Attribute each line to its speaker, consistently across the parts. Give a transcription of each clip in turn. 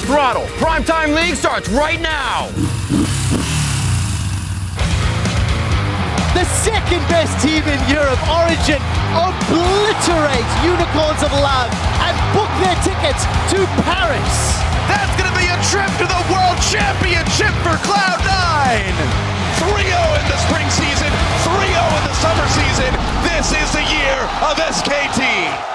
Speaker 1: at throttle. PrimeTime League starts right now.
Speaker 2: The second best team in Europe, Origin, obliterates Unicorns of Love and book their tickets to Paris.
Speaker 3: That's going to be a trip to the World Championship for Cloud9. 3-0 in the spring season, 3-0 in the summer season. This is the year of SKT.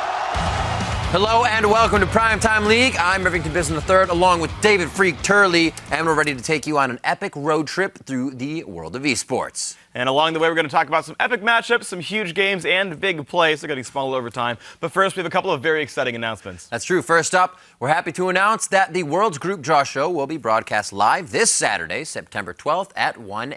Speaker 1: Hello and welcome to PrimeTime League. I'm Rivington Bisson III along with David Phreak Turley, and we're ready to take you on an epic road trip through the world of esports.
Speaker 4: And along the way, we're going to talk about some epic matchups, some huge games, and big plays. They're getting smaller over time. But first, we have a couple of very exciting announcements.
Speaker 1: That's true. First up, we're happy to announce that the World's Group Draw Show will be broadcast live this Saturday, September 12th at 1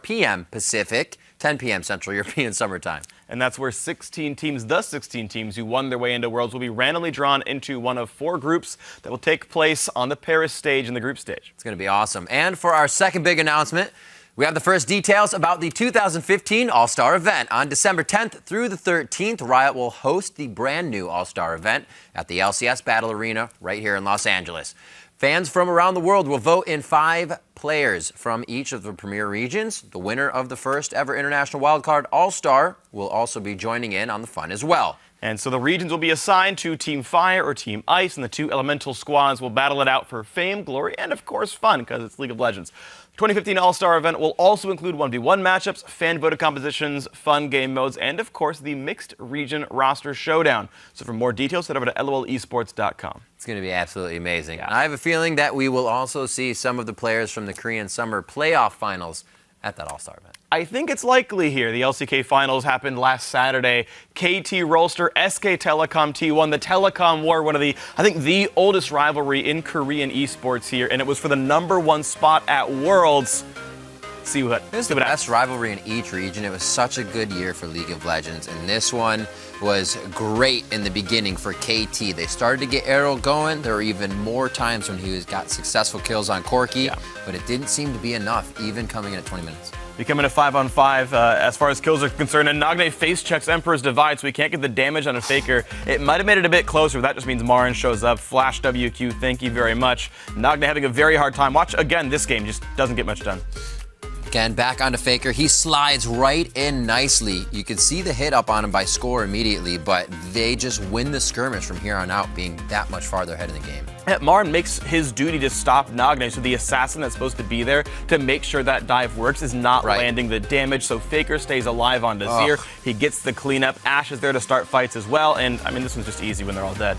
Speaker 1: p.m. Pacific, 10 p.m. Central European Summer Time.
Speaker 4: And that's where the 16 teams who won their way into Worlds will be randomly drawn into one of 4 groups that will take place on the Paris stage and the group stage.
Speaker 1: It's going to be awesome. And for our second big announcement, we have the first details about the 2015 All-Star event. On December 10th through the 13th, Riot will host the brand new All-Star event at the LCS Battle Arena right here in Los Angeles. Fans from around the world will vote in 5 players from each of the premier regions. The winner of the first ever International Wildcard All-Star will also be joining in on the fun as well.
Speaker 4: And so the regions will be assigned to Team Fire or Team Ice, and the 2 elemental squads will battle it out for fame, glory, and of course fun, because it's League of Legends. The 2015 All-Star event will also include 1v1 matchups, fan-voted compositions, fun game modes, and of course the mixed region roster showdown. So for more details, head over to lolesports.com.
Speaker 1: It's going to be absolutely amazing.
Speaker 4: Yeah.
Speaker 1: I have a feeling that we will also see some of the players from the Korean Summer Playoff Finals at that All-Star event.
Speaker 4: I think it's likely here. The LCK Finals happened last Saturday. KT Rolster, SK Telecom T1, the Telecom War, one of the, I think, the oldest rivalry in Korean esports here, and it was for the #1 spot at Worlds. See what
Speaker 1: It was the best rivalry in each region. It was such a good year for League of Legends, and this one was great in the beginning for KT. They started to get Arrow going. There were even more times when he got successful kills on Corki, but it didn't seem to be enough, even coming in at 20 minutes.
Speaker 4: Becoming a 5-on-5 as far as kills are concerned, and Nagne face checks Emperor's Divide, so we can't get the damage on a Faker. It might have made it a bit closer, but that just means Marin shows up. Flash WQ, thank you very much. Nagne having a very hard time. Watch again, this game just doesn't get much done.
Speaker 1: Again, back onto Faker. He slides right in nicely. You can see the hit up on him by score immediately, but they just win the skirmish from here on out, being that much farther ahead in the game.
Speaker 4: Marin makes his duty to stop Nagne, so the assassin that's supposed to be there to make sure that dive works is not landing the damage, so Faker stays alive on Dazir. He gets the cleanup. Ash is there to start fights as well, and I mean, this one's just easy when they're all dead.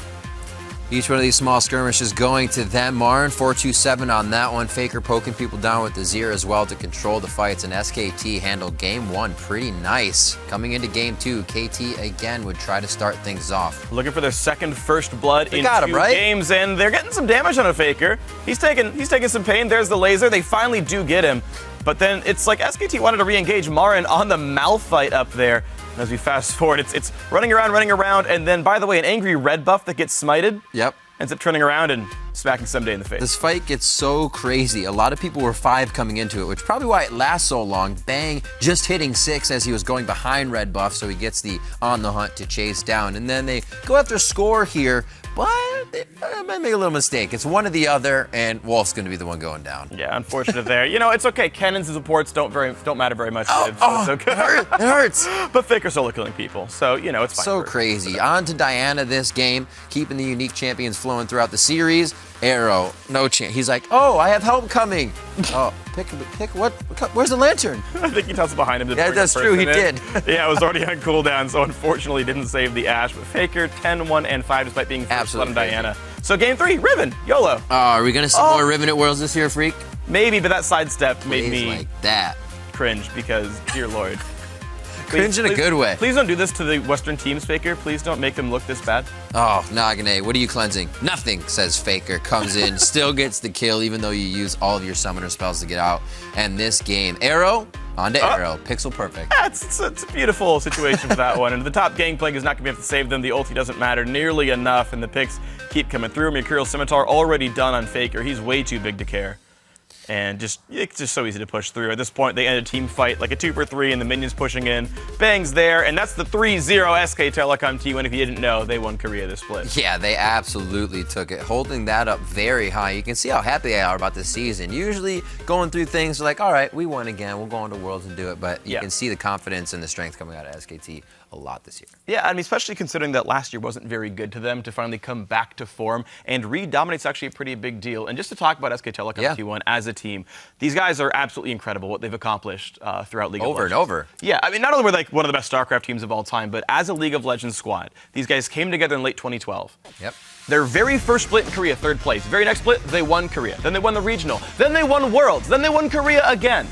Speaker 1: Each one of these small skirmishes going to them. Marin 4-2-7 on that one. Faker poking people down with the Zir as well to control the fights. And SKT handled game 1 pretty nice. Coming into game 2, KT again would try to start things off.
Speaker 4: Looking for their second first blood in 2
Speaker 1: right?
Speaker 4: games, and they're getting some damage on a Faker. He's taking some pain. There's the laser. They finally do get him. But then it's like SKT wanted to re-engage Marin on the Malphite up there. And as we fast forward, it's running around, and then, by the way, an angry red buff that gets smited.
Speaker 1: Yep.
Speaker 4: Ends up turning around and smacking Someday in the face.
Speaker 1: This fight gets so crazy. A lot of people were 5 coming into it, which is probably why it lasts so long. Bang, just hitting 6 as he was going behind red buff, so he gets the on the hunt to chase down. And then they go after score here, but they might make a little mistake. It's one or the other, and Wolf's going to be the one going down.
Speaker 4: Yeah, unfortunate there. You know, it's okay. Cannons and supports don't matter very much. So it's okay.
Speaker 1: It hurts.
Speaker 4: But Faker's solo killing people, so, you know, it's fine.
Speaker 1: So crazy. On to Diana this game, keeping the unique champions flowing throughout the series. Arrow, no chance. He's like, oh, I have help coming. Oh, pick what? Where's the lantern?
Speaker 4: I think he tosses behind him.
Speaker 1: Yeah, that's true. He did.
Speaker 4: Yeah, it was already on cooldown, so unfortunately didn't save the Ashe. But Faker 10-1-5 despite being first blood on Diana. So game 3, Riven, YOLO.
Speaker 1: Are we gonna see more Riven at Worlds this year, Phreak?
Speaker 4: Maybe, but that sidestep made me
Speaker 1: like that
Speaker 4: cringe because, dear Lord.
Speaker 1: Cringe in a good way.
Speaker 4: Please don't do this to the Western teams, Faker. Please don't make them look this bad.
Speaker 1: Oh, Nagne, what are you cleansing? Nothing, says Faker. Comes in, still gets the kill, even though you use all of your summoner spells to get out. And this game, Arrow, onto Arrow. Pixel perfect.
Speaker 4: Yeah, it's a beautiful situation for that one. And the top gangplank is not going to be able to save them. The ulti doesn't matter nearly enough, and the picks keep coming through. Mercurial Scimitar already done on Faker. He's way too big to care. And it's just so easy to push through. At this point, they end a team fight like a 2-for-3, and the minions pushing in. Bangs there, and that's the 3-0 SK Telecom T1. If you didn't know, they won Korea this split.
Speaker 1: Yeah, they absolutely took it, holding that up very high. You can see how happy they are about this season. Usually going through things like, all right, we won again, we'll go on to Worlds and do it, but you can see the confidence and the strength coming out of SKT a lot this year.
Speaker 4: Yeah, I mean, especially considering that last year wasn't very good to them, to finally come back to form and re-dominate's actually a pretty big deal. And just to talk about SK Telecom T1 as a team, these guys are absolutely incredible what they've accomplished throughout League of Legends.
Speaker 1: Over and over.
Speaker 4: Yeah, I mean, not only were they one of the best StarCraft teams of all time, but as a League of Legends squad, these guys came together in late 2012.
Speaker 1: Yep.
Speaker 4: Their very first split in Korea, 3rd place. Very next split, they won Korea. Then they won the regional. Then they won Worlds. Then they won Korea again.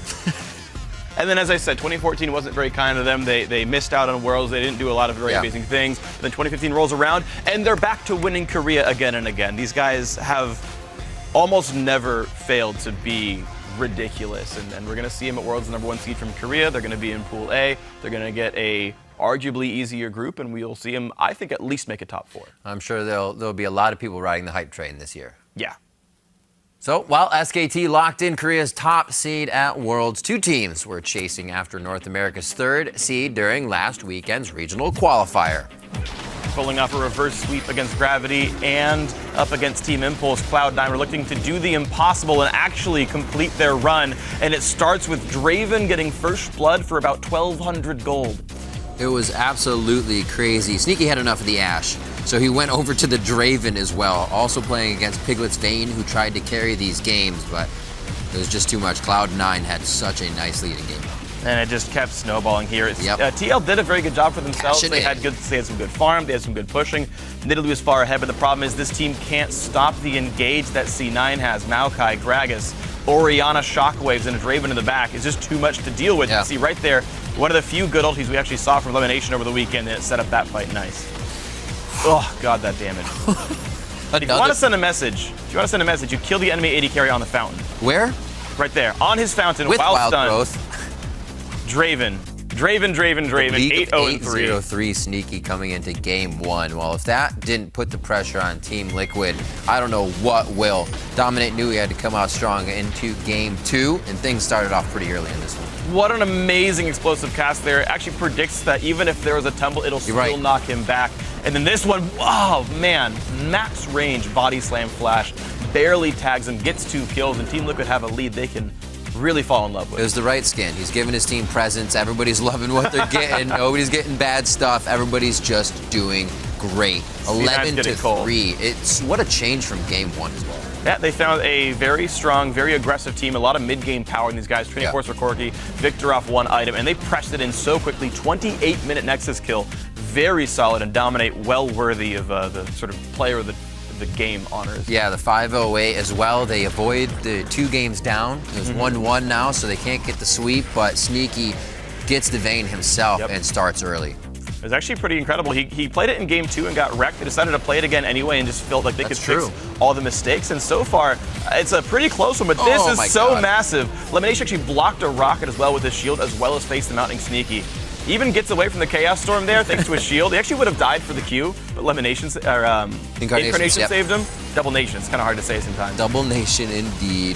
Speaker 4: And then, as I said, 2014 wasn't very kind to them. They missed out on Worlds. They didn't do a lot of very amazing things. Then 2015 rolls around, and they're back to winning Korea again and again. These guys have almost never failed to be ridiculous. And we're going to see them at Worlds, the #1 seed from Korea. They're going to be in Pool A. They're going to get a arguably easier group, and we'll see them, I think, at least make a top 4.
Speaker 1: I'm sure there'll be a lot of people riding the hype train this year.
Speaker 4: Yeah.
Speaker 1: So while SKT locked in Korea's top seed at Worlds, 2 teams were chasing after North America's 3rd seed during last weekend's regional qualifier.
Speaker 4: Pulling off a reverse sweep against Gravity and up against Team Impulse, Cloud9 are looking to do the impossible and actually complete their run. And it starts with Draven getting first blood for about 1,200 gold.
Speaker 1: It was absolutely crazy. Sneaky had enough of the Ashe, so he went over to the Draven as well, also playing against Piglet's Vayne, who tried to carry these games, but it was just too much. Cloud9 had such a nice lead in game 1.
Speaker 4: And it just kept snowballing here. TL did a very good job for themselves. They had some good farm, they had some good pushing. Nidalee was far ahead, but the problem is this team can't stop the engage that C9 has. Maokai, Gragas, Orianna, Shockwaves, and a Draven in the back is just too much to deal with. You see right there, one of the few good ultis we actually saw from Elimination over the weekend, and it set up that fight nice. Oh, God, that damage. If you want to send a message, you kill the enemy AD carry on the fountain.
Speaker 1: Where?
Speaker 4: Right there, on his fountain,
Speaker 1: with
Speaker 4: while
Speaker 1: wild
Speaker 4: stunned.
Speaker 1: growth.
Speaker 4: Draven, 8-0-3.
Speaker 1: 8-0-3 Sneaky coming into game 1. Well, if that didn't put the pressure on Team Liquid, I don't know what will. Dominate knew he had to come out strong into game 2, and things started off pretty early in this one.
Speaker 4: What an amazing explosive cast there. It actually predicts that even if there was a tumble, it'll still knock him back. And then this one, oh man, max range body slam flash, barely tags him, gets 2 kills, and Team Liquid have a lead they can really fall in love with.
Speaker 1: It was the right skin. He's giving his team presents. Everybody's loving what they're getting. Nobody's getting bad stuff. Everybody's just doing great. 11-3. It's what a change from game 1 as well.
Speaker 4: Yeah, they found a very strong, very aggressive team. A lot of mid-game power in these guys. 24 for Corki, Victor off 1 item, and they pressed it in so quickly. 28-minute Nexus kill. Very solid and Dominate, well worthy of the sort of player of the game honors.
Speaker 1: Yeah, the 508 as well. They avoid the 2 games down. It was 1-1 now, so they can't get the sweep, but Sneaky gets the Vayne himself and starts early.
Speaker 4: It was actually pretty incredible. He played it in game 2 and got wrecked. They decided to play it again anyway and just felt like they could fix all the mistakes. And so far, it's a pretty close one, but this is so massive. Elimination actually blocked a rocket as well with his shield, as well as faced the mounting Sneaky. He even gets away from the Chaos Storm there thanks to his shield. He actually would have died for the Q, but Incarnation saved him. Double Nation, it's kind of hard to say sometimes.
Speaker 1: Double Nation indeed.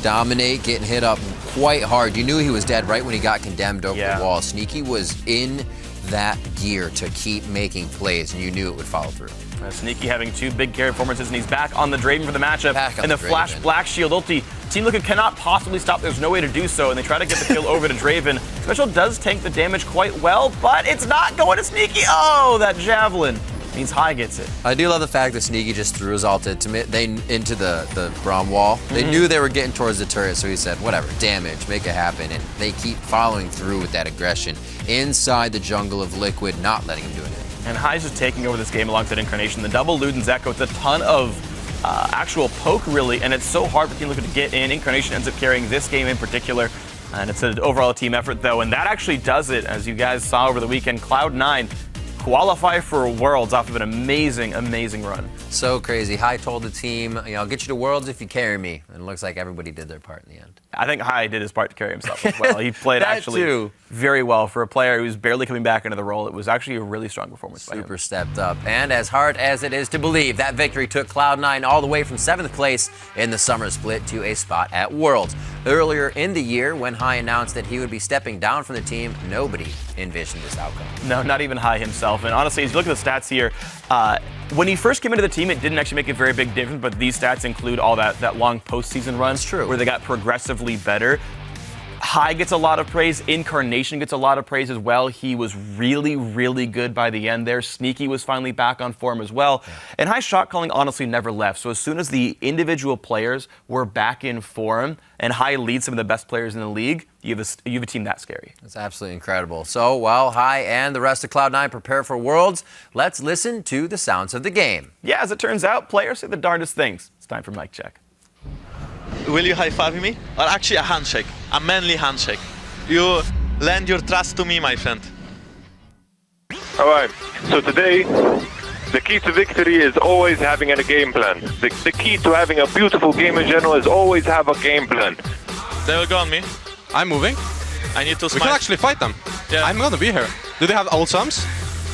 Speaker 1: Dominate getting hit up quite hard. You knew he was dead right when he got condemned over the wall. Sneaky was in that gear to keep making plays, and you knew it would follow through.
Speaker 4: Sneaky having 2 big carry performances, and he's back on the Draven for the matchup. And the Flash Black Shield ulti. Team Liquid cannot possibly stop. There's no way to do so, and they try to get the kill over to Draven. Special does tank the damage quite well, but it's not going to Sneaky. Oh, that Javelin means High gets it.
Speaker 1: I do love the fact that Sneaky just threw his ult into the Braum wall. They knew they were getting towards the turret, so he said, whatever, damage, make it happen. And they keep following through with that aggression inside the jungle of Liquid, not letting him do anything.
Speaker 4: And High's just taking over this game alongside Incarnation. The double Luden's Echo, it's a ton of actual poke, really, and it's so hard for Team Liquid to get in. Incarnation ends up carrying this game in particular, and it's an overall team effort, though, and that actually does it. As you guys saw over the weekend, Cloud9 qualify for Worlds off of an amazing, amazing run.
Speaker 1: So crazy. Hai told the team, I'll get you to Worlds if you carry me. And it looks like everybody did their part in the end.
Speaker 4: I think Hai did his part to carry himself as well. He played
Speaker 1: That
Speaker 4: actually
Speaker 1: too.
Speaker 4: very well for a player who's barely coming back into the role. It was actually a really strong performance by him.
Speaker 1: Super stepped up. And as hard as it is to believe, that victory took Cloud9 all the way from 7th place in the summer split to a spot at Worlds. Earlier in the year, when Hai announced that he would be stepping down from the team, nobody envisioned this outcome.
Speaker 4: No, not even Hai himself. And honestly, as you look at the stats here, when he first came into the team, it didn't actually make a very big difference, but these stats include all that long postseason run.
Speaker 1: That's true.
Speaker 4: Where they got progressively better. Hai gets a lot of praise. Incarnation gets a lot of praise as well. He was really, really good by the end there. Sneaky was finally back on form as well. Yeah. And Hai's shot calling honestly never left. So as soon as the individual players were back in form and Hai leads some of the best players in the league, you have a team that scary.
Speaker 1: That's absolutely incredible. So while Hai and the rest of Cloud9 prepare for Worlds, let's listen to the sounds of the game.
Speaker 4: Yeah, as it turns out, players say the darndest things. It's time for mic check.
Speaker 5: Will you high-five me? Or actually a handshake, a manly handshake. You lend your trust to me, my friend.
Speaker 6: Alright, so today, the key to victory is always having a game plan. The key to having a beautiful game in general is always have a game plan.
Speaker 5: They will go on me.
Speaker 7: I'm moving.
Speaker 5: I need to
Speaker 7: We
Speaker 5: smite.
Speaker 7: can actually fight them.
Speaker 5: Yeah.
Speaker 7: I'm gonna be here. Do they have ult sums?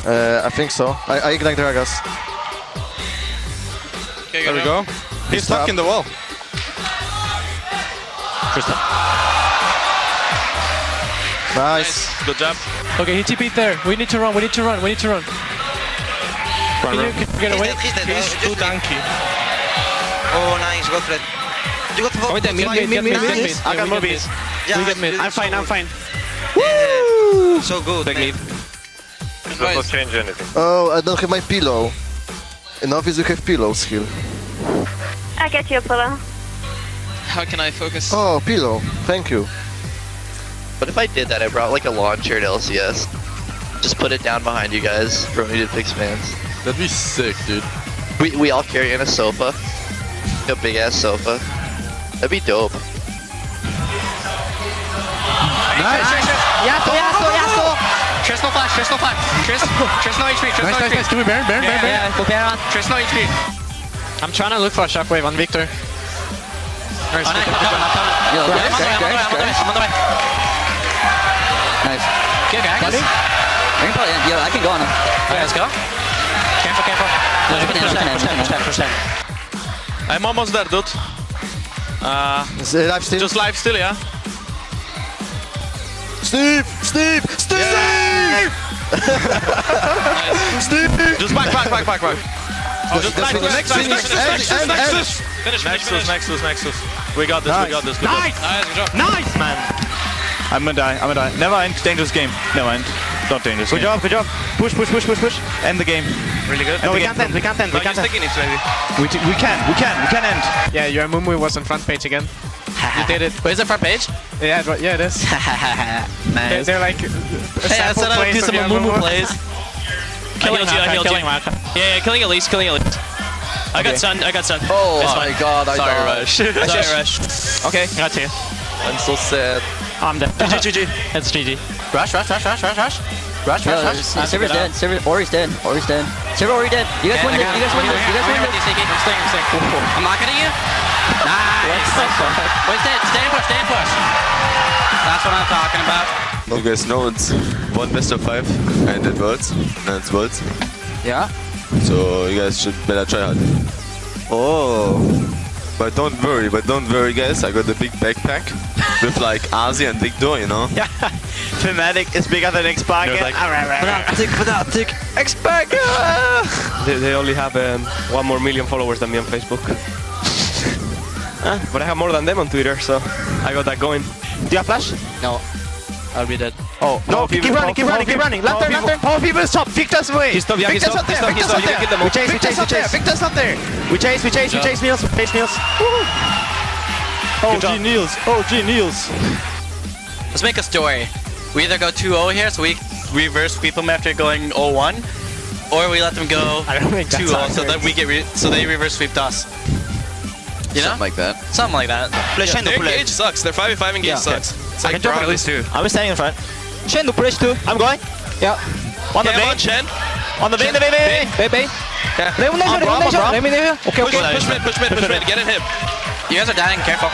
Speaker 8: I think so. I ignite Dragas.
Speaker 5: Okay,
Speaker 7: There we go. He's stuck in the wall.
Speaker 8: Nice.
Speaker 5: Good job.
Speaker 9: Okay, he TP'd there. We need to run. We need to run. We need to run. Can you get away?
Speaker 5: He's too tanky.
Speaker 10: Oh, nice. Go for it. You got to
Speaker 9: Wait, get mid.
Speaker 5: I got movies.
Speaker 10: Yeah,
Speaker 9: We get mid.
Speaker 5: I'm fine, I'm fine.
Speaker 10: Woo! So good.
Speaker 5: Take lead.
Speaker 6: It does not change anything.
Speaker 8: Oh, I don't have my pillow. In office you have pillows here.
Speaker 11: I get you a pillow.
Speaker 5: How can I focus?
Speaker 8: Oh, pillow. Thank you.
Speaker 10: What if I did that? I brought like a lawn chair to LCS. Just put it down behind you guys for when you did Pix fans.
Speaker 7: That'd be sick, dude.
Speaker 10: We all carry in a sofa. A big ass sofa. That'd be dope.
Speaker 9: Nice.
Speaker 11: Yasuo.
Speaker 9: Triss no flash. Triss no HP. Nice. Can we Baron?
Speaker 11: Go Baron.
Speaker 9: Triss no HP. I'm trying to look for a shockwave on Victor. Nice.
Speaker 11: I'm on the way.
Speaker 10: Nice.
Speaker 9: Get back.
Speaker 10: Yo, I can go on him.
Speaker 9: Okay, let's go. Careful.
Speaker 11: Push in.
Speaker 5: I'm almost there, dude.
Speaker 8: Is it live still?
Speaker 5: Just live still, yeah?
Speaker 8: Steve!
Speaker 5: Yeah. Nice.
Speaker 8: Steve!
Speaker 5: Just back. Oh, just back. Nexus. We got this. Good job.
Speaker 9: Nice, man.
Speaker 3: I'm gonna die. Never mind. Dangerous game. Never mind. Not dangerous. Good job. Push. End the game.
Speaker 5: Really good.
Speaker 3: No, we can't end. We can't end.
Speaker 5: No, you're sticking it, maybe.
Speaker 3: We can end.
Speaker 9: Yeah, your Mumu was on front page again. You did it.
Speaker 11: Wait, is it front page?
Speaker 9: Yeah, it is.
Speaker 11: Nice.
Speaker 9: They're like
Speaker 11: Hey, I said I would do some Mumu plays. Killing killing Elise. I got stunned.
Speaker 10: Oh my god, I
Speaker 11: Sorry,
Speaker 10: died.
Speaker 11: Rush.
Speaker 3: Okay.
Speaker 9: Got you.
Speaker 10: I'm so sad.
Speaker 9: I'm dead.
Speaker 3: GG.
Speaker 9: It's GG.
Speaker 11: Rush.
Speaker 10: Server's dead. Ori's dead. Server Ori dead. You guys win this.
Speaker 11: I'm staying. I'm not getting you. Nice. Wait, stay and push. That's what I'm talking about.
Speaker 12: You guys know it's one best of 5 and it works. And it's works.
Speaker 10: Yeah.
Speaker 12: So you guys should better try hard.
Speaker 10: Oh.
Speaker 12: But don't worry guys, I got a big backpack with like Asi and Victor, you know?
Speaker 3: Yeah. Fnatic is bigger than X-Pac.
Speaker 10: Fnatic. X-Pac.
Speaker 3: They only have 1 more million followers than me on Facebook. But I have more than them on Twitter, so I got that going. Do you have flash?
Speaker 11: No. I'll be dead.
Speaker 3: Oh, no, keep running. Lantern. Power people is top. Victor's away. He's top. Victor's up there. We chase. Victor's up there. We chase Niels. OG Niels.
Speaker 11: Let's make a story. We either go 2-0 here, so we reverse sweep them after going 0-1, or we let them go 2-0, so that we get so they reverse sweeped us. You know? Something like that.
Speaker 5: Their engage sucks. Their 5v5 engage sucks. It's like
Speaker 3: at least 2. I'm standing in front. Shen to push 2. I'm going. Yeah.
Speaker 5: On the main. Shen.
Speaker 4: On the bait,
Speaker 9: Bait.
Speaker 11: On Braum.
Speaker 9: Okay.
Speaker 11: Push mid. Get in him. You guys are dying. Careful.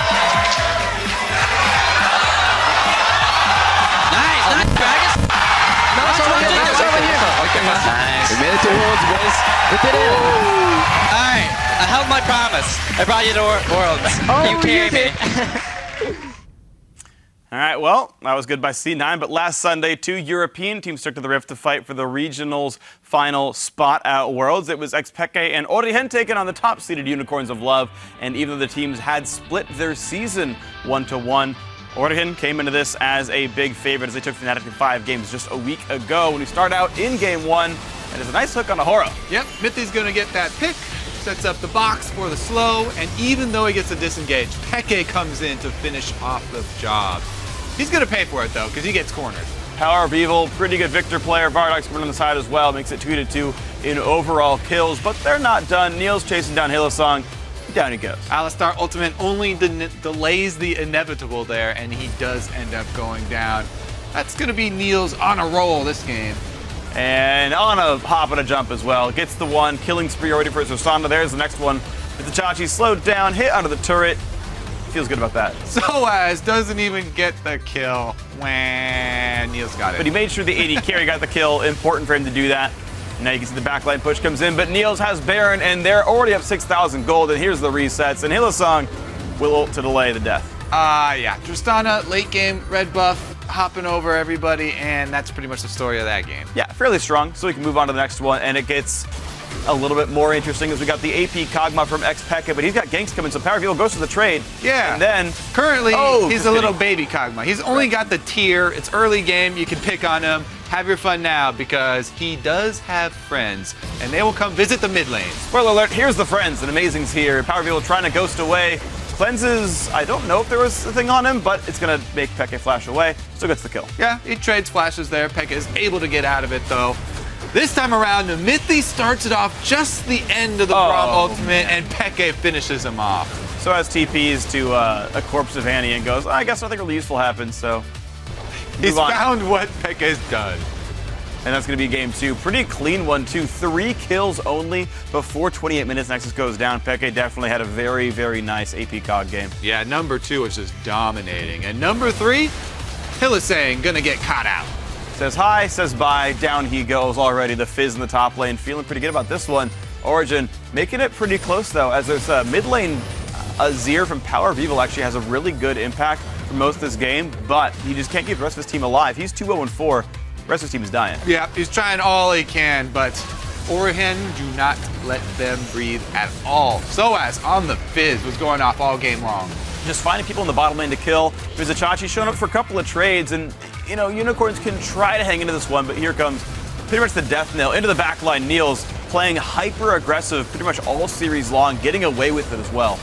Speaker 11: Nice. Dragons.
Speaker 10: Nice. We made it to Worlds, boys. We did it.
Speaker 11: Alright, I held my promise. I brought you to Worlds. You carried me.
Speaker 4: All right, well, that was good by C9, but last Sunday, 2 European teams took to the Rift to fight for the regionals final spot at Worlds. It was XPeke and Origen taking on the top-seeded Unicorns of Love, and even though the teams had split their season 1-1, Origen came into this as a big favorite as they took Fnatic in 5 games just a week ago. When we start out in Game 1, and it's a nice hook on Ahura.
Speaker 13: Yep, Mithy's going to get that pick. Sets up the box for the slow, and even though he gets a disengage, Peke comes in to finish off the job. He's going to pay for it, though, because he gets cornered.
Speaker 4: Power of Evil, pretty good Victor player. Vardox coming on the side as well, makes it 2-2 in overall kills, but they're not done. Neil's chasing down Hillsong. Down he goes.
Speaker 13: Alistar Ultimate only delays the inevitable there, and he does end up going down. That's going to be Neil's on a roll this game.
Speaker 4: And on a hop and a jump as well. Gets the one, killing spree already for Zosanda. There's the next one. It's the Chachi slowed down, hit under the turret. Feels good about that.
Speaker 13: Soaz doesn't even get the kill. Wah, Neil's got it.
Speaker 4: But he made sure the AD carry got the kill. Important for him to do that. Now you can see the backline push comes in, but Niels has Baron, and they're already up 6,000 gold, and here's the resets. And Hillsong will ult to delay the death.
Speaker 13: Yeah. Tristana, late game, red buff, hopping over everybody, and that's pretty much the story of that game.
Speaker 4: Yeah, fairly strong, so we can move on to the next one, and it gets a little bit more interesting as we got the AP Kog'Maw from XPeke, but he's got ganks coming, so Power of Evil goes to the trade.
Speaker 13: Yeah.
Speaker 4: And then...
Speaker 13: Currently, he's a little baby Kog'Maw. He's only got the tier. It's early game. You can pick on him. Have your fun now, because he does have friends, and they will come visit the mid lane.
Speaker 4: Spoiler alert, here's the friends, and Amazing's here. Power of Evil trying to ghost away. Cleanses, I don't know if there was a thing on him, but it's going to make Peke flash away. Still gets the kill.
Speaker 13: Yeah, he trades flashes there. Peke is able to get out of it, though. This time around, Mithy starts it off just the end of the Braum ultimate, and Peke finishes him off.
Speaker 4: So as TPs to a corpse of Annie and goes, I guess nothing really useful happens, so...
Speaker 13: He's found what Peke's done.
Speaker 4: And that's going to be game 2. Pretty clean 1-2. 3 kills only before 28 minutes. Nexus goes down. Peke definitely had a very, very nice AP COG game.
Speaker 13: Yeah, number 2 was just dominating. And number 3, Hillsong gonna get caught out.
Speaker 4: Says hi, says bye. Down he goes already. The Fizz in the top lane. Feeling pretty good about this one. Origen making it pretty close, though, as there's a mid lane. Azir from Power of Evil actually has a really good impact for most of this game, but he just can't keep the rest of his team alive. He's 2-0-4. The rest of his team is dying.
Speaker 13: Yeah, he's trying all he can, but Origen do not let them breathe at all. Soaz on the Fizz was going off all game long.
Speaker 4: Just finding people in the bottom lane to kill. There's a Chachi showing up for a couple of trades, and you know, Unicorns can try to hang into this one, but here comes pretty much the death knell into the back line. Niels playing hyper aggressive pretty much all series long, getting away with it as well.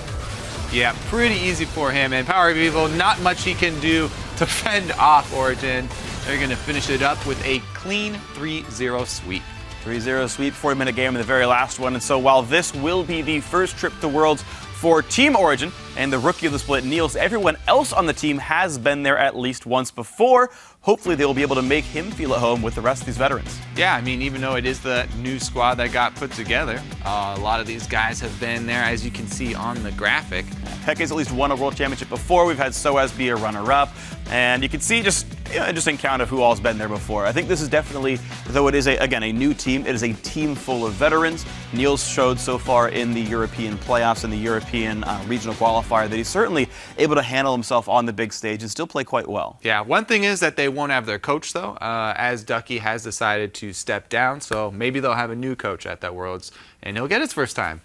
Speaker 13: Yeah, pretty easy for him, and Power of Evil, not much he can do to fend off Origen. They're going to finish it up with a clean 3-0 sweep.
Speaker 4: 3-0 sweep, 40-minute game in the very last one, and so while this will be the first trip to Worlds for Team Origen and the rookie of the split, Niels, everyone else on the team has been there at least once before. Hopefully they will be able to make him feel at home with the rest of these veterans.
Speaker 13: Yeah, I mean, even though it is the new squad that got put together, a lot of these guys have been there, as you can see on the graphic.
Speaker 4: Peke's at least won a world championship before. We've had Soaz be a runner-up, and you can see just an interesting count of who all's been there before. I think this is definitely, though it is, again, a new team, it is a team full of veterans. Niels showed so far in the European playoffs and the European regional qualifier that he's certainly able to handle himself on the big stage and still play quite well.
Speaker 13: Yeah, one thing is that they won't have their coach, though, as Ducky has decided to step down, so maybe they'll have a new coach at that Worlds, and he'll get his first time.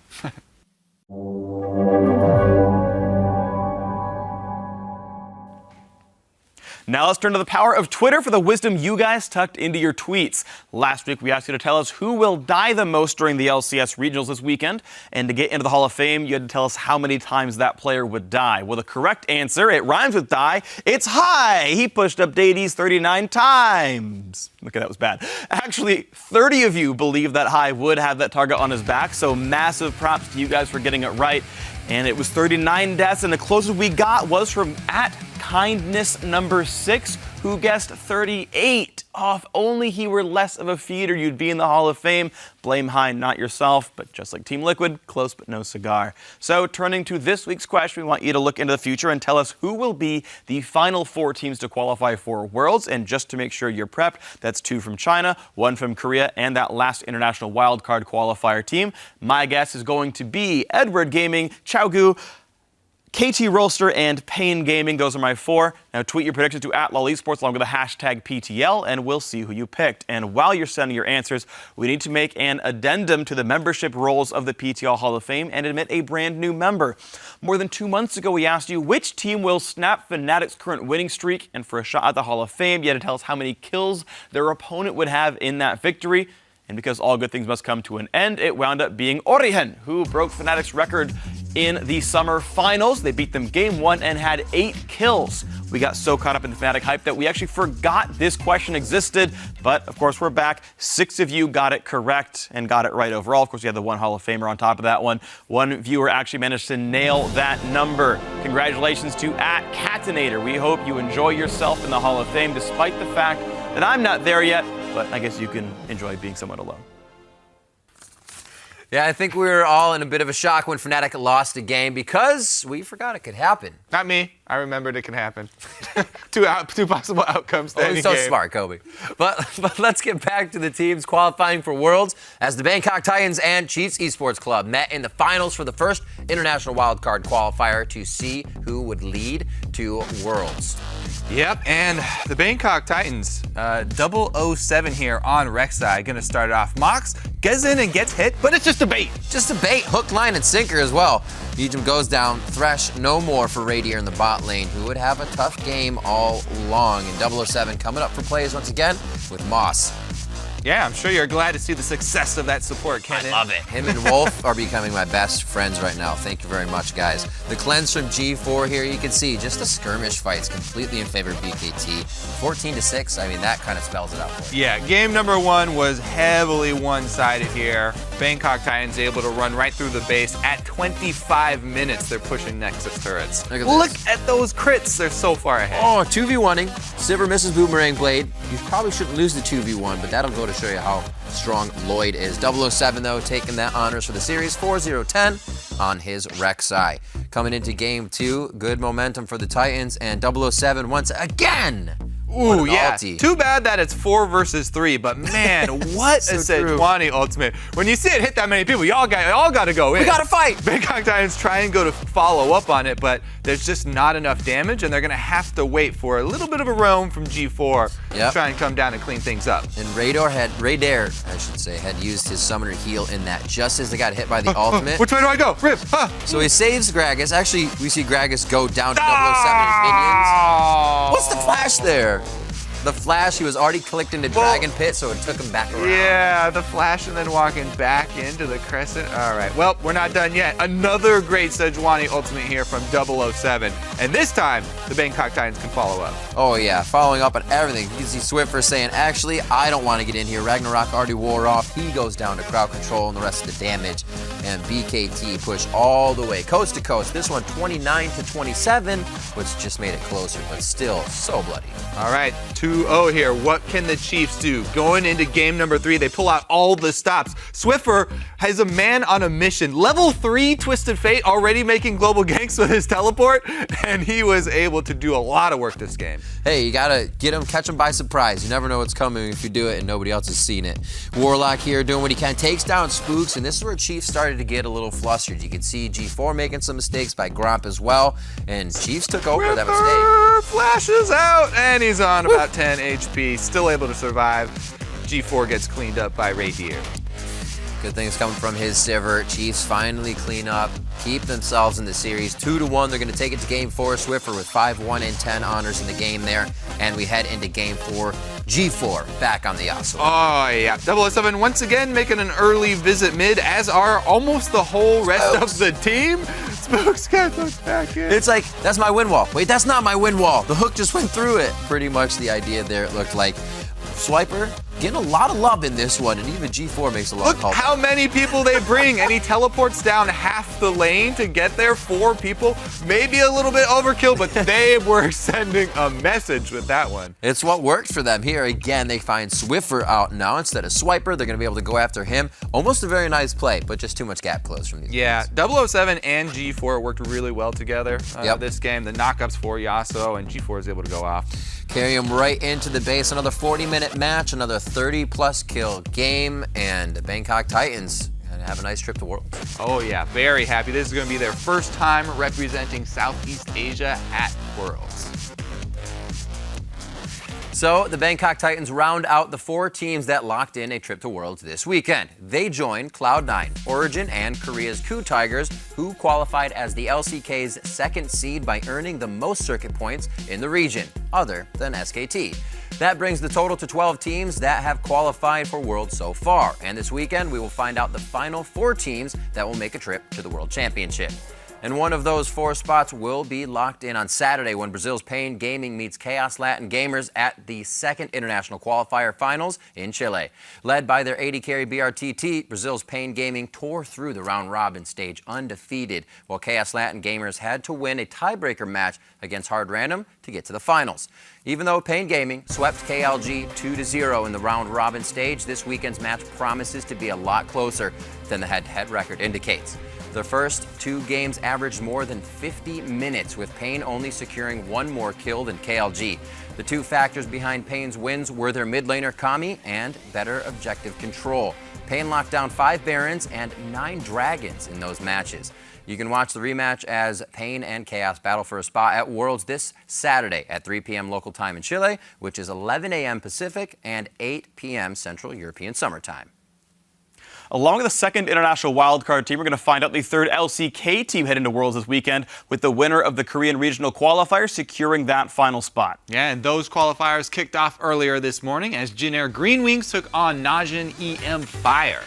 Speaker 4: Now let's turn to the power of Twitter for the wisdom you guys tucked into your tweets. Last week, we asked you to tell us who will die the most during the LCS Regionals this weekend. And to get into the Hall of Fame, you had to tell us how many times that player would die. Well, the correct answer, it rhymes with die, it's high. He pushed up Dades 39 times. Okay, that was bad. Actually, 30 of you believe that High would have that target on his back, so massive props to you guys for getting it right. And it was 39 deaths, and the closest we got was from @kindness number 6, who guessed 38. oh, if only he were less of a feeder, you'd be in the Hall of Fame. Blame Hein, not yourself, but just like Team Liquid, close but no cigar. So turning to this week's question, we want you to look into the future and tell us who will be the final 4 teams to qualify for Worlds. And just to make sure you're prepped, that's 2 from China, 1 from Korea, and that last international wildcard qualifier team. My guess is going to be Edward Gaming, Chaogu, KT Rolster, and Pain Gaming. Those are my 4. Now tweet your predictions to @LOLEsports along with the hashtag PTL, and we'll see who you picked. And while you're sending your answers, we need to make an addendum to the membership roles of the PTL Hall of Fame and admit a brand new member. More than 2 months ago, we asked you which team will snap Fnatic's current winning streak and for a shot at the Hall of Fame. You had to tell us how many kills their opponent would have in that victory. And because all good things must come to an end, it wound up being Origen, who broke Fnatic's record in the summer finals. They beat them game 1 and had 8 kills. We got so caught up in the Fnatic hype that we actually forgot this question existed. But of course, we're back. 6 of you got it correct and got it right overall. Of course, we had the 1 Hall of Famer on top of that one. 1 viewer actually managed to nail that number. Congratulations to @Catinator. We hope you enjoy yourself in the Hall of Fame, despite the fact that I'm not there yet. But I guess you can enjoy being somewhat alone.
Speaker 1: Yeah, I think we were all in a bit of a shock when Fnatic lost a game because we forgot it could happen.
Speaker 13: Not me. I remembered it can happen. two possible outcomes to any
Speaker 1: so
Speaker 13: game.
Speaker 1: Smart, Kobe. But let's get back to the teams qualifying for Worlds as the Bangkok Titans and Chiefs Esports Club met in the finals for the first international wildcard qualifier to see who would lead to Worlds.
Speaker 13: Yep, and the Bangkok Titans, 007 here on Rek'Sai, gonna start it off. Mox gets in and gets hit, but it's just a bait.
Speaker 1: Just a bait, hook, line, and sinker as well. Egypt goes down, Thresh no more for Radier in the bot lane, who would have a tough game all along. And 007 coming up for plays once again with Moss.
Speaker 13: Yeah, I'm sure you're glad to see the success of that support, Kenan.
Speaker 1: I love it. Him and Wolf are becoming my best friends right now. Thank you very much, guys. The cleanse from G4 here, you can see just the skirmish fights completely in favor of BKT. 14-6, I mean, that kind of spells it out for you.
Speaker 13: Yeah, game number 1 was heavily one-sided here. Bangkok Titans able to run right through the base. At 25 minutes, they're pushing Nexus turrets. Look at those crits. They're so far ahead.
Speaker 1: Oh, 2v1ing. Sivir misses Boomerang Blade. You probably shouldn't lose the 2v1, but that'll go to show you how strong Lloyd is. 007, though, taking that honors for the series. 4-0-10 on his Rek'Sai. Coming into game 2, good momentum for the Titans, and 007 once again.
Speaker 13: Ooh, yeah. Too bad that it's 4 versus 3, but man, what a Sejuani ultimate. When you see it hit that many people, y'all got to go in.
Speaker 1: We got to fight.
Speaker 13: Bangkok Titans try and go to follow up on it, but there's just not enough damage, and they're going to have to wait for a little bit of a roam from G4 to try and come down and clean things up.
Speaker 1: And Radair had used his summoner heal in that just as they got hit by the ultimate.
Speaker 13: Which way do I go? Rip!
Speaker 1: So he saves Gragas. Actually, we see Gragas go down to 007's minions. What's the flash there? The flash, he was already clicked into Dragon Pit, so it took him back around.
Speaker 13: Yeah, the flash and then walking back into the Crescent. All right, well, we're not done yet. Another great Sejuani ultimate here from 007. And this time, the Bangkok Titans can follow up.
Speaker 1: Oh, yeah, following up on everything. You can see Swiffer saying, actually, I don't want to get in here. Ragnarok already wore off. He goes down to crowd control and the rest of the damage. And BKT push all the way, coast to coast. This one, 29-27, which just made it closer, but still so bloody.
Speaker 13: All right, 2-0 here. What can the Chiefs do? Going into game number 3, they pull out all the stops. Swiffer has a man on a mission. Level 3 Twisted Fate already making global ganks with his teleport, and he was able to do a lot of work this game.
Speaker 1: Hey, you gotta catch him by surprise. You never know what's coming if you do it and nobody else has seen it. Warlock here doing what he can, takes down Spooks, and this is where Chiefs started to get a little flustered. You can see G4 making some mistakes by Gromp as well, and Chiefs took over that mistake.
Speaker 13: Flashes out, and he's on about 10 HP, still able to survive. G4 gets cleaned up by Radier.
Speaker 1: Good things coming from his Sivir. Chiefs finally clean up, keep themselves in the series. 2-1, they're going to take it to game 4. Swiffer with 5-1 and 10 honors in the game there. And we head into game 4. G4 back on the Yasuo.
Speaker 13: Oh, yeah. 007 once again making an early visit mid, as are almost the whole rest of the team. Spooks got hooked back in.
Speaker 1: It's like, that's my win wall. Wait, that's not my win wall. The hook just went through it. Pretty much the idea there, it looked like. Swiper getting a lot of love in this one, and even G4 makes a lot
Speaker 13: Look
Speaker 1: of calls.
Speaker 13: how many people they bring, and he teleports down half the lane to get there. 4 people, maybe a little bit overkill, but they were sending a message with that one.
Speaker 1: It's what worked for them here. Again, they find Swiffer out now instead of Swiper. They're going to be able to go after him. Almost a very nice play, but just too much gap close from these guys.
Speaker 13: 007 and G4 worked really well together this game. The knockups for Yasuo, and G4 is able to go off.
Speaker 1: Carry him right into the base. Another 40-minute match, another 30-plus kill game, and the Bangkok Titans gonna have a nice trip to Worlds.
Speaker 13: Oh yeah, very happy. This is going to be their first time representing Southeast Asia at Worlds.
Speaker 1: So the Bangkok Titans round out the 4 teams that locked in a trip to Worlds this weekend. They joined Cloud9, Origin, and Korea's KOO Tigers, who qualified as the LCK's second seed by earning the most circuit points in the region, other than SKT. That brings the total to 12 teams that have qualified for Worlds so far. And this weekend, we will find out the final 4 teams that will make a trip to the World Championship. And one of those 4 spots will be locked in on Saturday when Brazil's Pain Gaming meets KAOS Latin Gamers at the 2nd International Qualifier Finals in Chile. Led by their AD carry BRTT, Brazil's Pain Gaming tore through the round-robin stage undefeated, while KAOS Latin Gamers had to win a tiebreaker match against Hard Random to get to the finals. Even though Pain Gaming swept KLG 2-0 in the round-robin stage, this weekend's match promises to be a lot closer than the head-to-head record indicates. The first 2 games averaged more than 50 minutes, with Pain only securing 1 more kill than KLG. The 2 factors behind Pain's wins were their mid laner Kami and better objective control. Pain locked down 5 Barons and 9 Dragons in those matches. You can watch the rematch as Pain and KAOS battle for a spot at Worlds this Saturday at 3 p.m. local time in Chile, which is 11 a.m. Pacific and 8 p.m. Central European Summer Time.
Speaker 4: Along with the 2nd International Wildcard team, we're going to find out the 3rd LCK team heading to Worlds this weekend, with the winner of the Korean Regional Qualifier securing that final spot.
Speaker 13: Yeah, and those qualifiers kicked off earlier this morning as Jin Air Green Wings took on Najin EM Fire.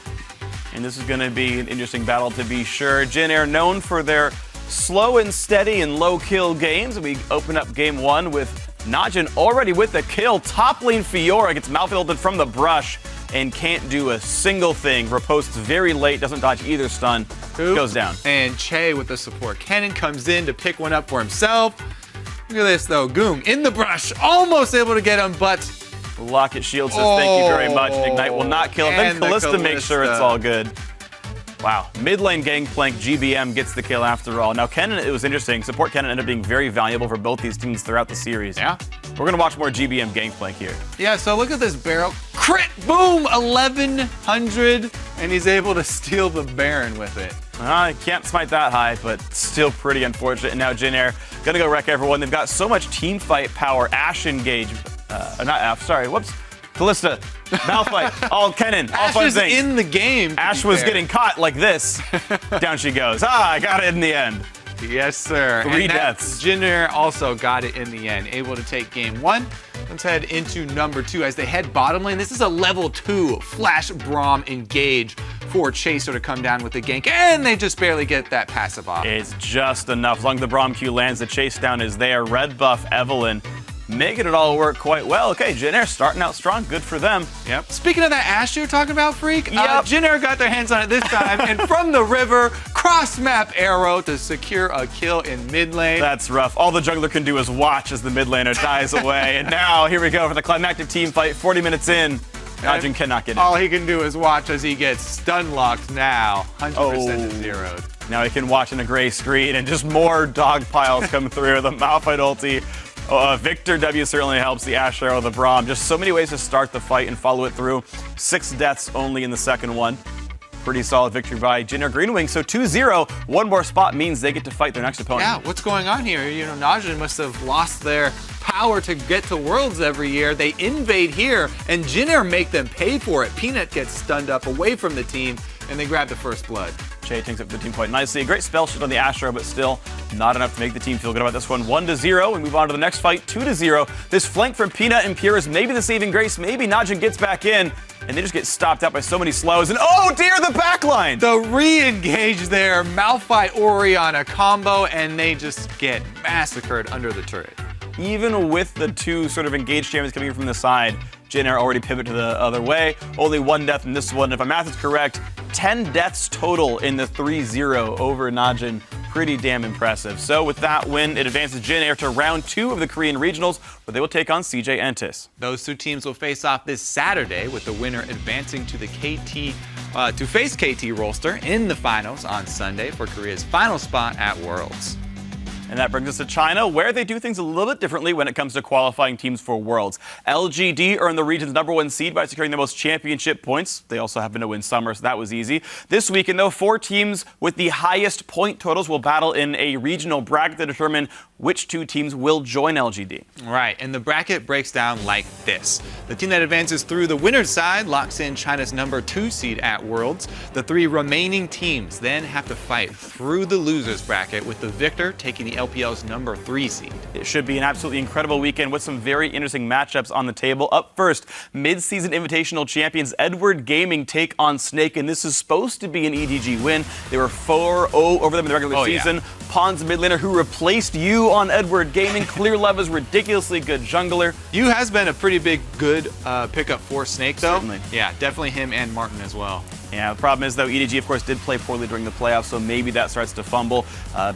Speaker 4: And this is going to be an interesting battle to be sure. Jin Air known for their slow and steady and low kill games. We open up game 1 with Najin already with the kill. Top lane Fiora gets Malfielded from the brush and can't do a single thing. Riposte's very late, doesn't dodge either stun, goes down.
Speaker 13: And Che with the support cannon comes in to pick one up for himself. Look at this though, Goom in the brush, almost able to get him, but
Speaker 4: Locket Shield says thank you very much. Ignite will not kill him. Then Callista makes sure it's all good. Wow, mid lane Gangplank, GBM gets the kill after all. Now Kennen, it was interesting, support Kennen ended up being very valuable for both these teams throughout the series.
Speaker 13: Yeah.
Speaker 4: We're gonna watch more GBM Gangplank here.
Speaker 13: Yeah, so look at this barrel. Crit, boom, 1100, and he's able to steal the Baron with it.
Speaker 4: I can't smite that high, but still pretty unfortunate. And now Jin Air gonna go wreck everyone. They've got so much team fight power. Ash engage, Callista, Malphite, all Kennen, all
Speaker 13: Ash
Speaker 4: fun
Speaker 13: is
Speaker 4: things.
Speaker 13: in the game.
Speaker 4: Ash was getting caught like this. Down she goes. I got it in the end.
Speaker 13: Yes, sir.
Speaker 4: 3 deaths.
Speaker 13: Jin Air also got it in the end, able to take game 1. Let's head into number 2 as they head bottom lane. This is a level 2 Flash Braum engage for Chaser to come down with the gank, and they just barely get that passive off.
Speaker 4: It's just enough. As long as the Braum Q lands, the chase down is there. Red buff Evelyn making it all work quite well. Okay, Jin Air starting out strong. Good for them.
Speaker 13: Yep. Speaking of that Ash you were talking about, Phreak,
Speaker 4: yep.
Speaker 13: Jin Air got their hands on it this time, and from the river, cross-map arrow to secure a kill in mid lane.
Speaker 4: That's rough. All the jungler can do is watch as the mid laner dies away. And now, here we go for the climactic team fight. 40 minutes in, Najin cannot get in.
Speaker 13: All he can do is watch as he gets stun locked now. 100% zeroed.
Speaker 4: Now he can watch in a gray screen, and just more dog piles come through. The Malphite ulti. Victor W certainly helps, the Ash Arrow, the Braum. Just so many ways to start the fight and follow it through. 6 deaths only in the second one. Pretty solid victory by Jin Air Green Wings. So 2-0, 1 more spot means they get to fight their next opponent.
Speaker 13: Yeah, what's going on here? You know, Najin must have lost their power to get to Worlds every year. They invade here, and Jin Air make them pay for it. Peanut gets stunned up away from the team, and they grab the first blood.
Speaker 4: Che takes up the team point nicely. A great spell shot on the Astro, but still not enough to make the team feel good about this one. 1-0. We move on to the next fight, 2-0. This flank from Peanut and Pure is maybe the saving grace. Maybe Najin gets back in, and they just get stopped out by so many slows. And oh dear, the backline!
Speaker 13: The re-engage there, Malphite Orianna combo, and they just get massacred under the turret.
Speaker 4: Even with the 2 sort of engaged champions coming in from the side, Jin Air already pivot to the other way. Only 1 death in this one. If my math is correct, 10 deaths total in the 3-0 over Najin. Pretty damn impressive. So with that win, it advances Jin Air to round 2 of the Korean Regionals, where they will take on CJ Entis.
Speaker 13: Those two teams will face off this Saturday, with the winner advancing to the to face KT Rolster in the finals on Sunday for Korea's final spot at Worlds.
Speaker 4: And that brings us to China, where they do things a little bit differently when it comes to qualifying teams for Worlds. LGD earned the region's #1 seed by securing the most championship points. They also happen to win Summer, so that was easy. This weekend, though, 4 teams with the highest point totals will battle in a regional bracket to determine which 2 teams will join LGD.
Speaker 13: Right, and the bracket breaks down like this. The team that advances through the winner's side locks in China's #2 seed at Worlds. The 3 remaining teams then have to fight through the loser's bracket, with the victor taking the LPL's #3 seed.
Speaker 4: It should be an absolutely incredible weekend with some very interesting matchups on the table. Up first, mid-season invitational champions Edward Gaming take on Snake, and this is supposed to be an EDG win. They were 4-0 over them in the regular season.
Speaker 13: Yeah.
Speaker 4: Pons, mid laner, who replaced you on Edward Gaming. Clear Love is ridiculously good jungler.
Speaker 13: You has been a pretty good pickup for Snake, though.
Speaker 4: Certainly.
Speaker 13: Yeah, definitely him and Martin as well.
Speaker 4: Yeah, the problem is, though, EDG, of course, did play poorly during the playoffs, so maybe that starts to fumble.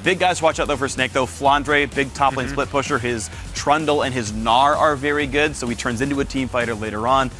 Speaker 4: Big guys to watch out, though, for Snake, though. Flandre, big top lane split pusher. His Trundle and his Gnar are very good, so he turns into a team fighter later on.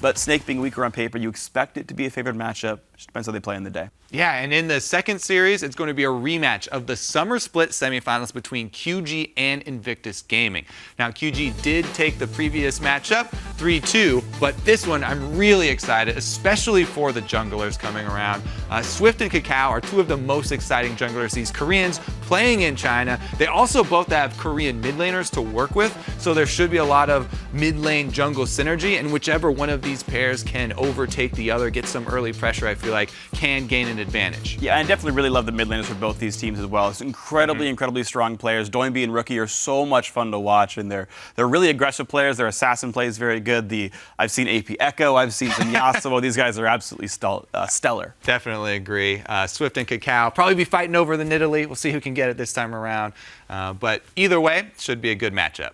Speaker 4: But Snake being weaker on paper, you expect it to be a favored matchup. Just depends how they play in the day.
Speaker 13: Yeah, and in the second series, it's going to be a rematch of the Summer Split semifinals between QG and Invictus Gaming. Now, QG did take the previous matchup, 3-2, but this one I'm really excited, especially for the junglers coming around. Swift and Kakao are 2 of the most exciting junglers, these Koreans playing in China. They also both have Korean mid laners to work with, so there should be a lot of mid lane jungle synergy, and whichever one of these pairs can overtake the other, get some early pressure, I feel like can gain an advantage.
Speaker 4: Yeah, I definitely really love the mid laners for both these teams as well. It's incredibly strong players. Doinby and Rookie are so much fun to watch, and they're really aggressive players. Their assassin play is very good. I've seen AP Echo, I've seen some Yasuo. These guys are absolutely stellar.
Speaker 13: Definitely agree. Swift and Kakao probably be fighting over the Nidalee. We'll see who can get it this time around. But either way, should be a good matchup.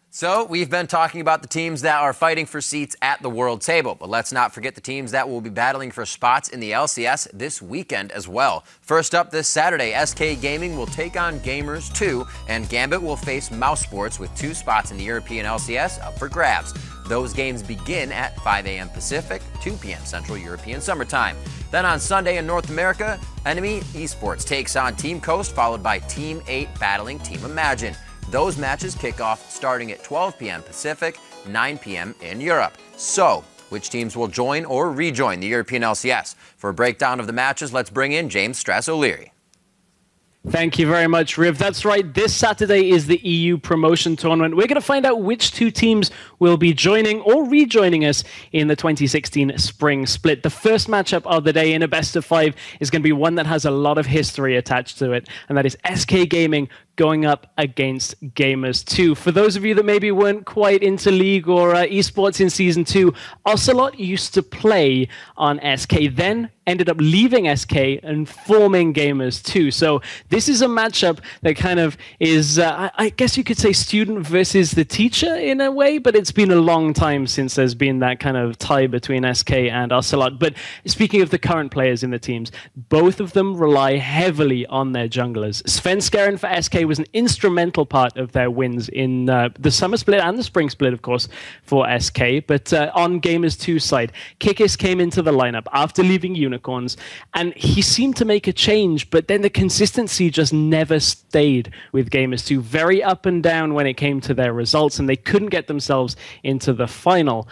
Speaker 1: So we've been talking about the teams that are fighting for seats at the world table, but let's not forget the teams that will be battling for spots in the LCS this weekend as well. First up this Saturday, SK Gaming will take on Gamers 2, and GAMBIT will face MOUSESPORTS, with 2 spots in the European LCS up for grabs. Those games begin at 5 a.m. Pacific, 2 p.m. Central European Summertime. Then on Sunday in North America, Enemy Esports takes on Team Coast, followed by Team 8 battling Team Imagine. Those matches kick off starting at 12 p.m. Pacific, 9 p.m. in Europe. So, which teams will join or rejoin the European LCS? For a breakdown of the matches, let's bring in James Strass O'Leary.
Speaker 9: Thank you very much, Riv. That's right. This Saturday is the EU promotion tournament. We're going to find out which 2 teams will be joining or rejoining us in the 2016 Spring Split. The first matchup of the day in a best-of-5 is going to be one that has a lot of history attached to it, and that is SK Gaming going up against Gamers 2. For those of you that maybe weren't quite into League or Esports in Season 2, Ocelot used to play on SK, then ended up leaving SK and forming Gamers 2. So this is a matchup that kind of is, I guess you could say, student versus the teacher in a way, but it's been a long time since there's been that kind of tie between SK and Ocelot. But speaking of the current players in the teams, both of them rely heavily on their junglers. Svenskeren for SK was an instrumental part of their wins in the Summer Split and the Spring Split, of course, for SK. But on Gamers 2's side, Kikis came into the lineup after leaving Unicorns, and he seemed to make a change, but then the consistency just never stayed with Gamers 2. Very up and down when it came to their results, and they couldn't get themselves into the final.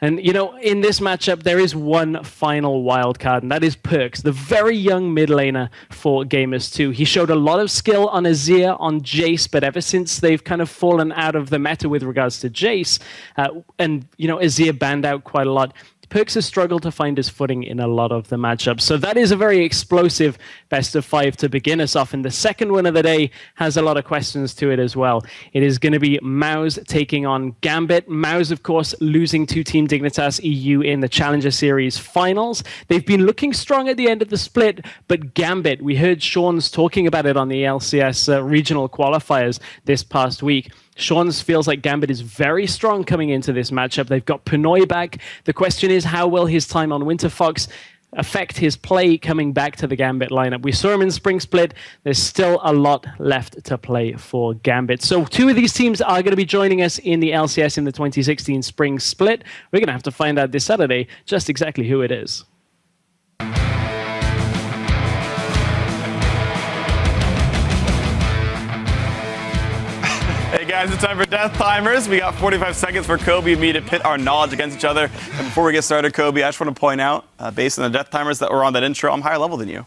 Speaker 9: And, you know, in this matchup, there is one final wild card, and that is Perks, the very young mid laner for Gamers 2. He showed a lot of skill on Azir, on Jace, but ever since they've kind of fallen out of the meta with regards to Jace, and, you know, Azir banned out quite a lot, Perks has struggled to find his footing in a lot of the matchups. So that is a very explosive best-of-5 to begin us off. And the second one of the day has a lot of questions to it as well. It is going to be Mouse taking on GAMBIT. Mouse, of course, losing to Team Dignitas EU in the Challenger Series finals. They've been looking strong at the end of the split, but GAMBIT, we heard Sean's talking about it on the LCS regional qualifiers this past week. Sean feels like Gambit is very strong coming into this matchup. They've got Pinoy back. The question is, how will his time on Winter Fox affect his play coming back to the Gambit lineup? We saw him in Spring Split. There's still a lot left to play for Gambit. So 2 of these teams are going to be joining us in the LCS in the 2016 Spring Split. We're going to have to find out this Saturday just exactly who it is.
Speaker 4: Hey guys, it's time for Death Timers. We got 45 seconds for Kobe and me to pit our knowledge against each other. And before we get started, Kobe, I just want to point out, based on the Death Timers that were on that intro, I'm higher level than you.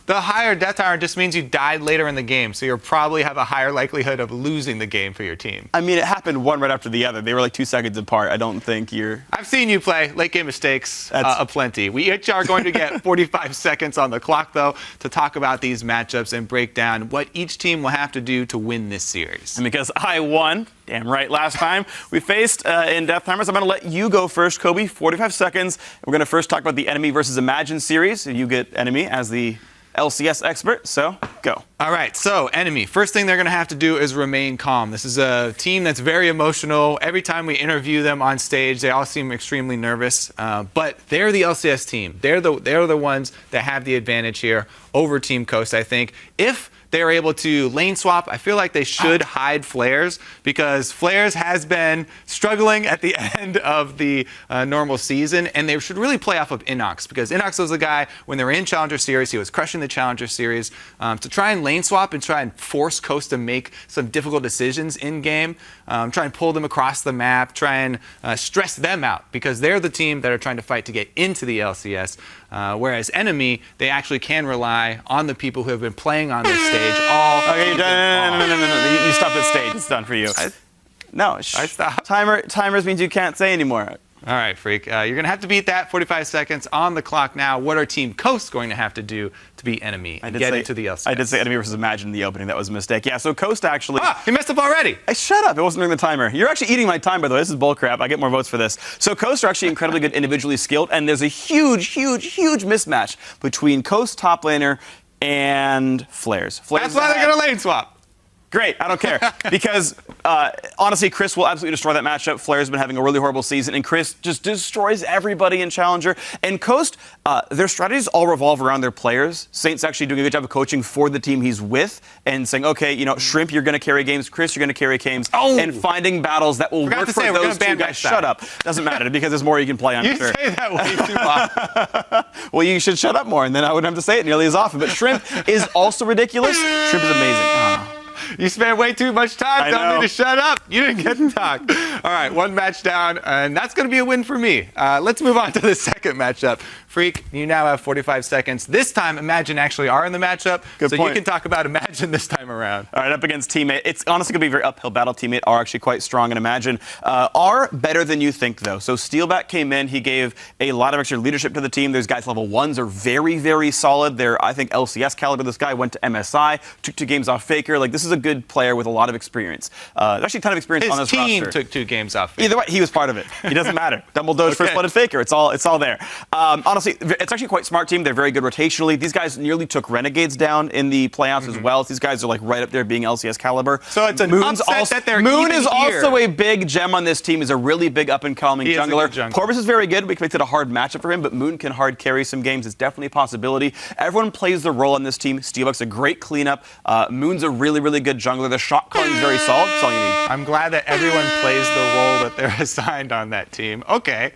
Speaker 13: The higher death timer just means you died later in the game, so you'll probably have a higher likelihood of losing the game for your team.
Speaker 4: I mean, it happened one right after the other. They were like 2 seconds apart. I don't think you're...
Speaker 13: I've seen you play late game mistakes aplenty. We each are going to get 45 seconds on the clock, though, to talk about these matchups and break down what each team will have to do to win this series.
Speaker 4: And because I won, damn right, last time we faced in Death Timers, I'm going to let you go first, Kobe. 45 seconds. We're going to first talk about the Enemy versus Imagine series. You get Enemy as the LCS expert, so go.
Speaker 13: All right, so Enemy, first thing they're going to have to do is remain calm. This is a team that's very emotional. Every time we interview them on stage, they all seem extremely nervous, but they're the LCS team. They're the ones that have the advantage here over Team KAOS, I think. If they're able to lane swap, I feel like they should hide Flares, because Flares has been struggling at the end of the normal season, and they should really play off of Inox, because Inox was the guy, when they were in Challenger Series, he was crushing the Challenger Series. To try and lane swap and try and force KAOS to make some difficult decisions in game, try and pull them across the map, try and stress them out, because they're the team that are trying to fight to get into the LCS. Whereas Enemy, they actually can rely on the people who have been playing on this stage all.
Speaker 4: Okay, no. You stopped at stage. It's done for you. I stopped. Timers means you can't say anymore.
Speaker 13: All right, Phreak. You're going to have to beat that. 45 seconds on the clock now. What are Team KAOS going to have to do to beat Enemy and get into the LCS?
Speaker 4: I did say Enemy versus Imagine in the opening. That was a mistake. Yeah, so KAOS actually...
Speaker 13: he messed up already.
Speaker 4: Shut up. It wasn't during the timer. You're actually eating my time, by the way. This is bullcrap. I get more votes for this. So KAOS are actually incredibly good individually skilled, and there's a huge mismatch between KAOS top laner and Flares.
Speaker 13: That's why they're going to lane swap.
Speaker 4: Great, I don't care. Because, honestly, Chris will absolutely destroy that matchup. Flair's been having a really horrible season, and Chris just destroys everybody in Challenger. And KAOS, their strategies all revolve around their players. Saint's actually doing a good job of coaching for the team he's with and saying, okay, you know, Shrimp, you're going to carry games. Chris, you're going to carry games. And finding battles that will work for those two guys. Shut up. Doesn't matter, because there's more you can play, I'm sure.
Speaker 13: You say that way too often.
Speaker 4: Well, you should shut up more, and then I wouldn't have to say it nearly as often. But Shrimp is also ridiculous. Shrimp is amazing.
Speaker 13: You spent way too much time telling me to shut up. You didn't get to talk. All right, one match down, and that's going to be a win for me. Let's move on to the second matchup. Phreak, you now have 45 seconds. This time, Imagine actually are in the matchup, so you can talk about Imagine this time around.
Speaker 4: All right, up against Teammate. It's honestly going to be a very uphill battle. Teammate are actually quite strong, and Imagine are better than you think, though. So Steelback came in. He gave a lot of extra leadership to the team. There's guys level 1s are very, very solid. They're, I think, LCS caliber. This guy went to MSI, took 2 games off Faker. Like, this is a good player with a lot of experience. There's actually a ton of experience on this roster.
Speaker 13: His team took 2 games off Faker.
Speaker 4: Either way, he was part of it. It doesn't matter. Dumble Doge, First Blooded Faker. It's all there. Honestly, it's actually quite smart team. They're very good rotationally. These guys nearly took Renegades down in the playoffs as well. These guys are like right up there being LCS caliber.
Speaker 13: So it's an upset that they're
Speaker 4: Moon
Speaker 13: even
Speaker 4: is
Speaker 13: here.
Speaker 4: also a big gem on this team. He's a really big up-and-coming jungler. Corvus is very good. We expected a hard matchup for him, but Moon can hard carry some games. It's definitely a possibility. Everyone plays their role on this team. Steelbuck's a great cleanup. Moon's a really, really good jungler. The shot calling is very solid. That's all you need.
Speaker 13: I'm glad that everyone plays the role that they're assigned on that team. Okay.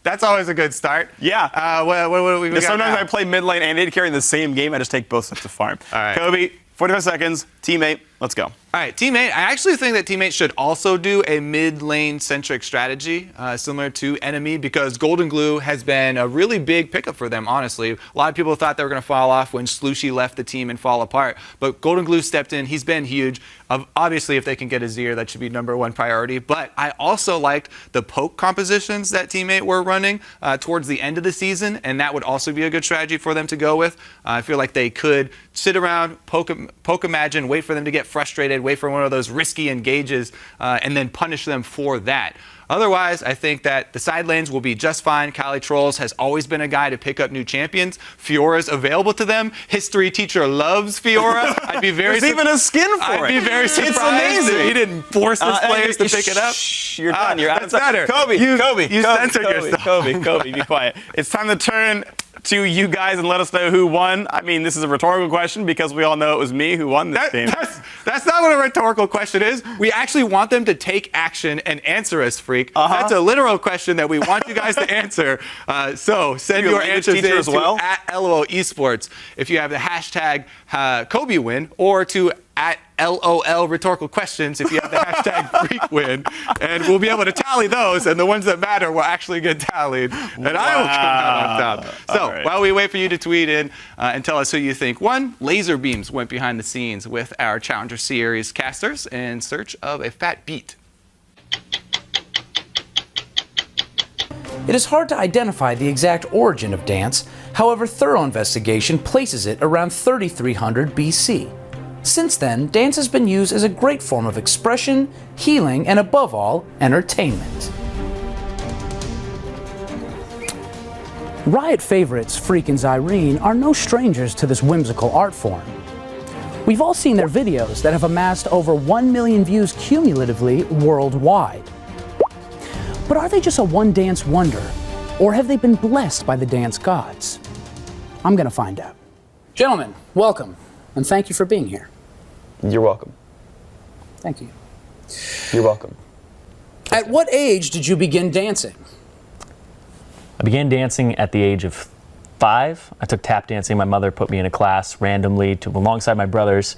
Speaker 13: That's always a good start.
Speaker 4: Yeah.
Speaker 13: What do we got
Speaker 4: Sometimes
Speaker 13: now?
Speaker 4: I play mid lane and AD carry in the same game. I just take both sets to farm.
Speaker 13: All right.
Speaker 4: Kobe, 45 seconds. Teammate, let's go.
Speaker 13: All right, Teammate. I actually think that Teammate should also do a mid-lane centric strategy, similar to Enemy, because Golden Glue has been a really big pickup for them, honestly. A lot of people thought they were going to fall off when Slushy left the team and fall apart, but Golden Glue stepped in. He's been huge. Obviously, if they can get Azir, that should be #1 priority, but I also liked the poke compositions that Teammate were running towards the end of the season, and that would also be a good strategy for them to go with. I feel like they could sit around, poke Imagine, wait for them to get frustrated, wait for one of those risky engages, and then punish them for that. Otherwise, I think that the side lanes will be just fine. Cali Trolls has always been a guy to pick up new champions. Fiora's available to them. History teacher loves Fiora. I'd be very
Speaker 4: There's even a skin for it.
Speaker 13: I'd be very surprised if he didn't force his players to pick it up.
Speaker 4: You're done. You're out of time.
Speaker 13: Kobe,
Speaker 4: you
Speaker 13: censored yourself.
Speaker 4: Kobe, be quiet. It's time to turn to you guys and let us know who won. I mean, this is a rhetorical question because we all know it was me who won this game.
Speaker 13: That's not what a rhetorical question is. We actually want them to take action and answer us, Phreak. That's a literal question that we want you guys to answer. So send your answers in
Speaker 4: as well?
Speaker 13: to @LOL Esports if you have the hashtag Kobe win, or to @LOL rhetorical questions if you have the hashtag Phreak win, and we'll be able to tally those, and the ones that matter will actually get tallied, and I will come out on top. So while we wait for you to tweet in and tell us who you think won, Laser Beams went behind the scenes with our Challenger Series casters in search of a fat beat.
Speaker 14: It is hard to identify the exact origin of dance. However, thorough investigation places it around 3300 BC. Since then, dance has been used as a great form of expression, healing, and above all, entertainment. Riot favorites Phreak and Zirene are no strangers to this whimsical art form. We've all seen their videos that have amassed over 1 million views cumulatively worldwide. But are they just a one-dance wonder, or have they been blessed by the dance gods? I'm gonna find out. Gentlemen, welcome, and thank you for being here.
Speaker 15: You're welcome.
Speaker 14: Thank you.
Speaker 15: You're welcome.
Speaker 14: At what age did you begin dancing?
Speaker 16: I began dancing at the age of 5. I took tap dancing. My mother put me in a class randomly alongside my brothers.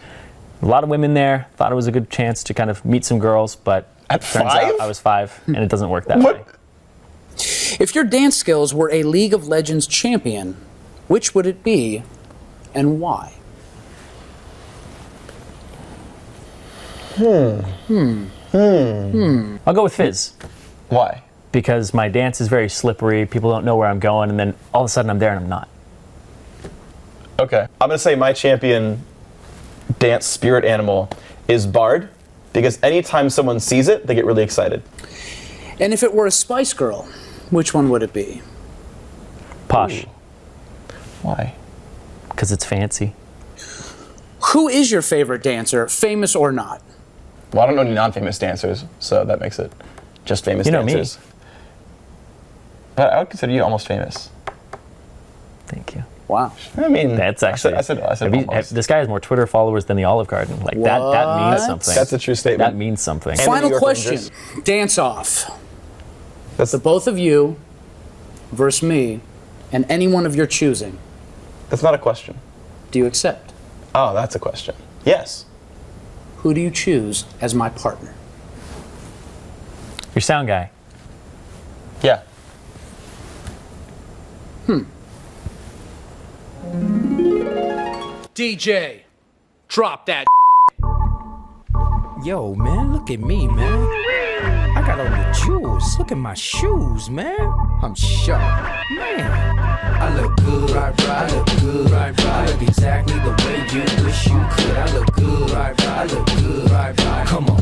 Speaker 16: A lot of women there. Thought it was a good chance to kind of meet some girls, but
Speaker 15: at
Speaker 16: turns
Speaker 15: 5?
Speaker 16: out I was 5, and it doesn't work that way.
Speaker 14: If your dance skills were a League of Legends champion, which would it be, and why?
Speaker 16: I'll go with Fizz.
Speaker 15: Why?
Speaker 16: Because my dance is very slippery. People don't know where I'm going, and then all of a sudden I'm there and I'm not.
Speaker 15: Okay. I'm going to say my champion dance spirit animal is Bard, because anytime someone sees it, they get really excited.
Speaker 14: And if it were a Spice Girl, which one would it be?
Speaker 16: Posh.
Speaker 15: Ooh. Why?
Speaker 16: Because it's fancy.
Speaker 14: Who is your favorite dancer, famous or not?
Speaker 15: Well, I don't know any non-famous dancers, so that makes it just famous dancers.
Speaker 16: Me.
Speaker 15: But I would consider you almost famous.
Speaker 16: Thank you.
Speaker 14: Wow.
Speaker 15: I mean,
Speaker 16: that's actually.
Speaker 15: I said almost.
Speaker 16: This guy has more Twitter followers than the Olive Garden. Like that means something.
Speaker 15: That's a true statement.
Speaker 16: That means something.
Speaker 14: Final question. Dance off. That's the both of you versus me and anyone of your choosing.
Speaker 15: That's not a question.
Speaker 14: Do you accept?
Speaker 15: Oh, that's a question. Yes.
Speaker 14: Who do you choose as my partner?
Speaker 16: Your sound guy.
Speaker 15: Yeah.
Speaker 14: DJ, drop that.
Speaker 17: Yo, man, look at me, man. I got all the jewels. Look at my shoes, man. I'm sharp, man. I look good, I look good, I look exactly the way you wish you could. I look good, I look good, come on.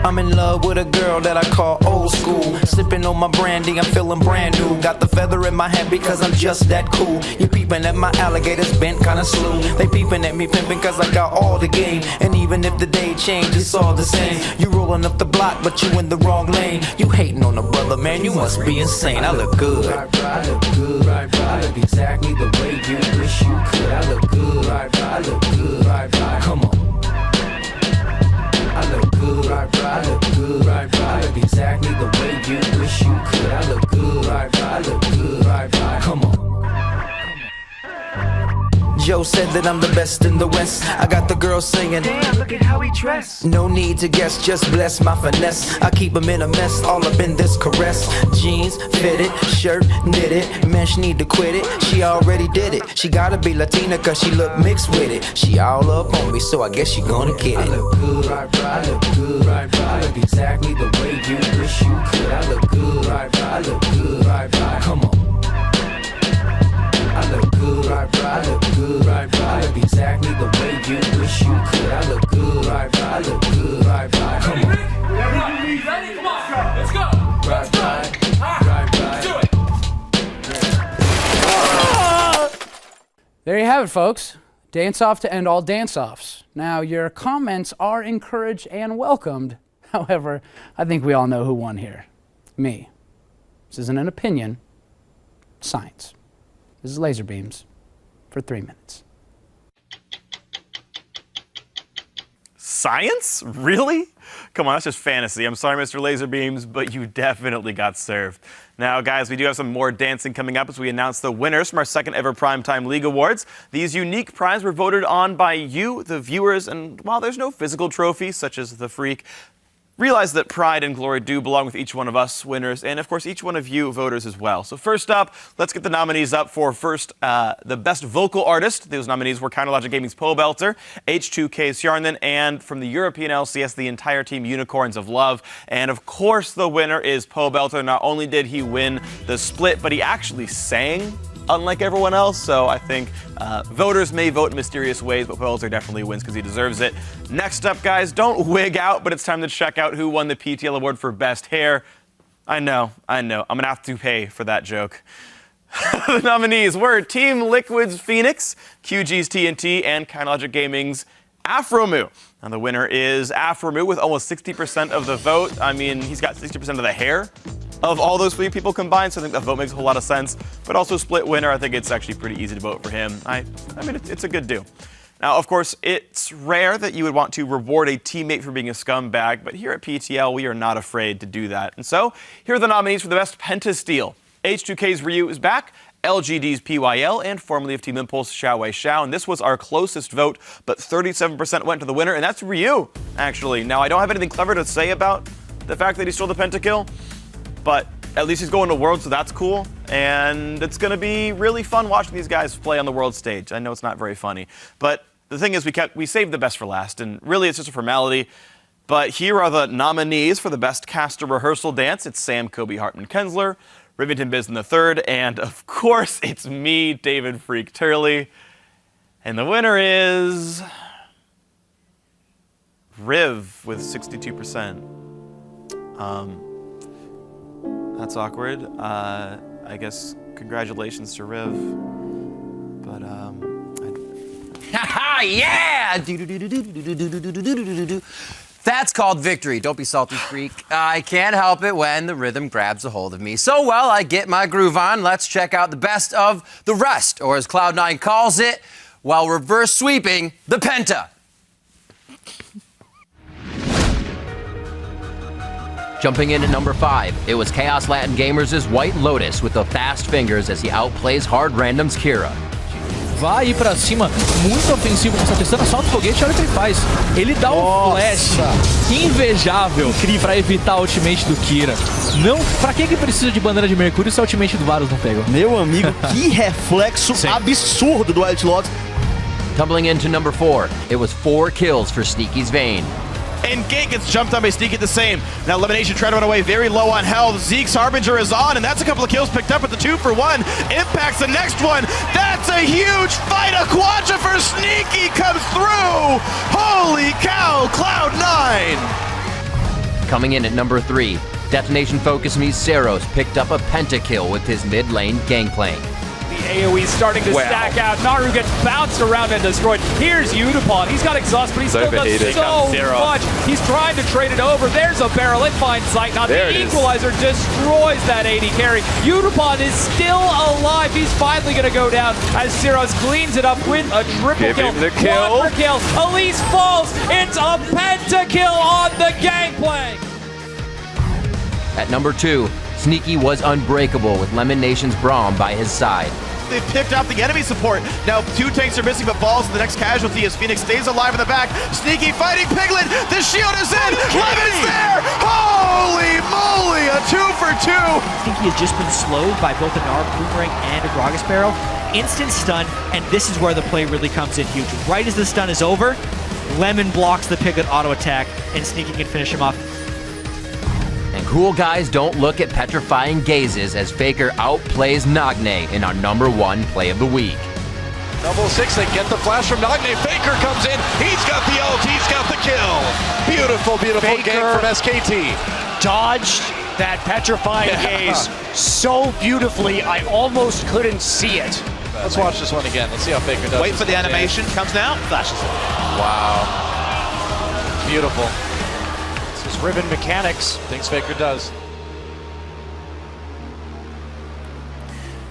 Speaker 17: I'm in love with a girl that I call old school. Sipping on my brandy, I'm feeling brand new. Got the feather in my hat because I'm just that cool. You peeping at my alligators bent kinda slew. They peeping at me pimping cause I got all the game. And even if the day changed, it's all the same. You rolling up the block, but you in the wrong lane. You hating on a brother, man, you must be insane. I look good. I look good, I look exactly the way you wish you could. I look good, I look good, come on. I look good, I look good, I look exactly the way you wish you could. I look good, I look good, come on. Joe said that I'm the best in the West. I got the girls singing, damn, look at how he dressed. No need to guess, just bless my finesse. I keep him in a mess, all up in this caress. Jeans, fitted, shirt, knitted. Man, she need to quit it, she already did it. She gotta be Latina cause she look mixed with it. She all up on me, so I guess she gonna get it. I look good, I look good, I look exactly the way you wish you could. I look good, I look good, come on. I look good, I look good, I look exactly the way you wish you could. I look good, I look good, come on.
Speaker 14: There you have it, folks. Dance off to end all dance-offs. Now, your comments are encouraged and welcomed. However, I think we all know who won here. Me. This isn't an opinion. Science. This is Laser Beams for 3 minutes.
Speaker 4: Science? Really? Come on, that's just fantasy. I'm sorry, Mr. Laserbeams, but you definitely got served. Now, guys, we do have some more dancing coming up as we announce the winners from our second ever PrimeTime League Awards. These unique prizes were voted on by you, the viewers, and while there's no physical trophy, such as the Phreak, realize that pride and glory do belong with each one of us winners, and of course each one of you voters as well. So first up, let's get the nominees up for the best vocal artist. Those nominees were Counterlogic Gaming's Pobelter, H2K's Zirene, and from the European LCS, the entire team Unicorns of Love. And of course the winner is Pobelter. Not only did he win the split, but he actually sang, unlike everyone else, so I think voters may vote in mysterious ways, but Pobelter definitely wins because he deserves it. Next up, guys, don't wig out, but it's time to check out who won the PTL Award for Best Hair. I know, I'm gonna have to pay for that joke. The nominees were Team Liquid's Phoenix, QG's TNT, and Counterlogic Gaming's Afromu. Now the winner is Afromu with almost 60% of the vote. I mean, he's got 60% of the hair of all those three people combined, so I think that vote makes a whole lot of sense. But also split winner, I think it's actually pretty easy to vote for him. I mean, it's a good do. Now, of course, it's rare that you would want to reward a teammate for being a scumbag, but here at PTL, we are not afraid to do that. And so, here are the nominees for the best Pentasteel. H2K's Ryu is back, LGD's PYL, and formerly of Team Impulse, Xiaowei Xiao. And this was our closest vote, but 37% went to the winner, and that's Ryu, actually. Now, I don't have anything clever to say about the fact that he stole the pentakill, but at least he's going to Worlds, so that's cool. And it's going to be really fun watching these guys play on the world stage. I know it's not very funny, but the thing is we saved the best for last, and really it's just a formality. But here are the nominees for the best caster rehearsal dance. It's Sam, Kobe, Hartman, Kensler, Rivington Biz in the third, and of course it's me, David Phreak Turley. And the winner is Riv with 62%. That's awkward. I guess congratulations to Riv. But
Speaker 1: yeah! That's called victory. Don't be salty, Phreak. I can't help it when the rhythm grabs a hold of me. So, well, I get my groove on. Let's check out the best of the rest, or as Cloud9 calls it, while reverse sweeping the Penta. Jumping in at number 5, it was KAOS Latin Gamers' White Lotus with the fast fingers as he outplays Hard Random's Kira.
Speaker 18: Vai ir pra cima, muito ofensivo com essa questão, solta o foguete, olha o que ele faz. Ele dá um flash invejável pra evitar o ultimate do Kira. Não, pra que precisa de bandeira de Mercúrio se o ultimate do Varus não pega?
Speaker 2: Meu amigo, que reflexo absurdo do White Lotus.
Speaker 1: Tumbling into number 4, it was 4 kills for Sneaky's Vayne.
Speaker 3: And Gate gets jumped on by Sneaky the same. Now Elimination trying to run away very low on health. Zeke's Harbinger is on, and that's a couple of kills picked up at the 2-for-1. Impact's the next one. That's a huge fight. A Quadra for Sneaky comes through. Holy cow, Cloud9.
Speaker 1: Coming in at number 3, Detonation Focus Me's Seros picked up a pentakill with his mid lane gangplank.
Speaker 19: The AoE starting to stack out. Naru gets bounced around and destroyed. Here's Unipon. He's got exhaust, but he still does so much. He's trying to trade it over. There's a barrel. It finds sight. Now the Equalizer destroys that AD carry. Unipon is still alive. He's finally going to go down as Seros cleans it up with a triple kill. Quadra kill. Elise falls. It's a pentakill on the gangplank.
Speaker 1: At number 2, Sneaky was unbreakable with Lemon Nation's Braum by his side.
Speaker 3: They've picked out the enemy support. Now 2 tanks are missing, but falls to the next casualty as Phoenix stays alive in the back. Sneaky fighting Piglet. The shield is in. Lemon's there. Holy moly, a 2-for-2.
Speaker 20: Sneaky has just been slowed by both a Narb Boomerang and a Gragas Barrel. Instant stun, and this is where the play really comes in huge. Right as the stun is over, Lemon blocks the Piglet auto attack, and Sneaky can finish him off.
Speaker 1: And cool guys don't look at petrifying gazes as Faker outplays Nagne in our number 1 play of the week.
Speaker 3: Double 6, they get the flash from Nagne. Faker comes in. He's got the ult. He's got the kill. Beautiful, beautiful
Speaker 21: Faker
Speaker 3: game from SKT.
Speaker 21: Dodged that petrifying gaze so beautifully, I almost couldn't see it.
Speaker 18: Let's watch this one again. Let's see how Faker does.
Speaker 3: Wait for the animation. Comes now. Flashes it.
Speaker 18: Wow. Beautiful. This is Ribbon mechanics. Things Faker does.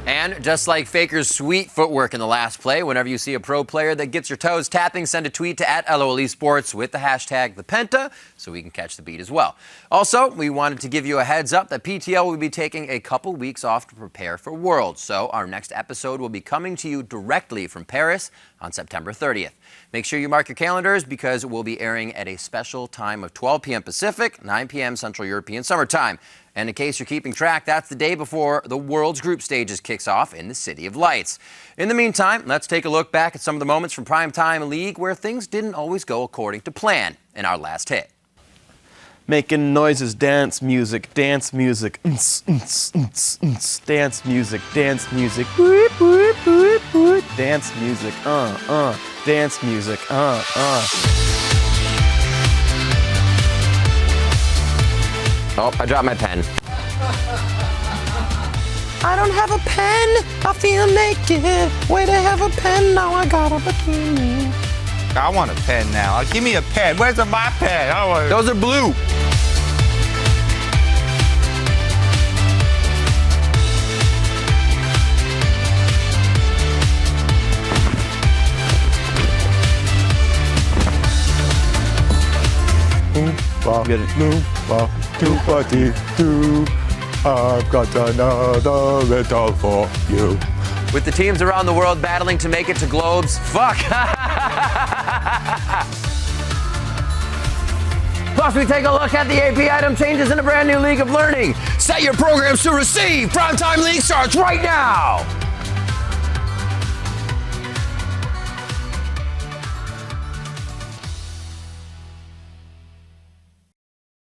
Speaker 1: And just like Faker's sweet footwork in the last play, whenever you see a pro player that gets your toes tapping, send a tweet to @LOL Esports with the hashtag #ThePenta so we can catch the beat as well. Also, we wanted to give you a heads up that PTL will be taking a couple weeks off to prepare for Worlds. So our next episode will be coming to you directly from Paris on September 30th. Make sure you mark your calendars because it will be airing at a special time of 12 p.m. Pacific, 9 p.m. Central European Summer Time. And in case you're keeping track, that's the day before the World's Group Stages kicks off in the City of Lights. In the meantime, let's take a look back at some of the moments from PrimeTime League where things didn't always go according to plan in our last hit.
Speaker 4: Making noises, dance music, dance music, dance music, dance music, dance music, dance music,
Speaker 1: Oh, I dropped my pen.
Speaker 21: I don't have a pen. I feel naked. Way to have a pen. Now I got a bikini.
Speaker 13: I want a pen now. Give me a pen. Where's my pen? I want...
Speaker 1: Those are blue.
Speaker 22: Get it. I've got another riddle for you.
Speaker 1: With the teams around the world battling to make it to Globes, fuck. Plus, we take a look at the AP item changes in a brand new League of Learning. Set your programs to receive. PrimeTime League starts right now.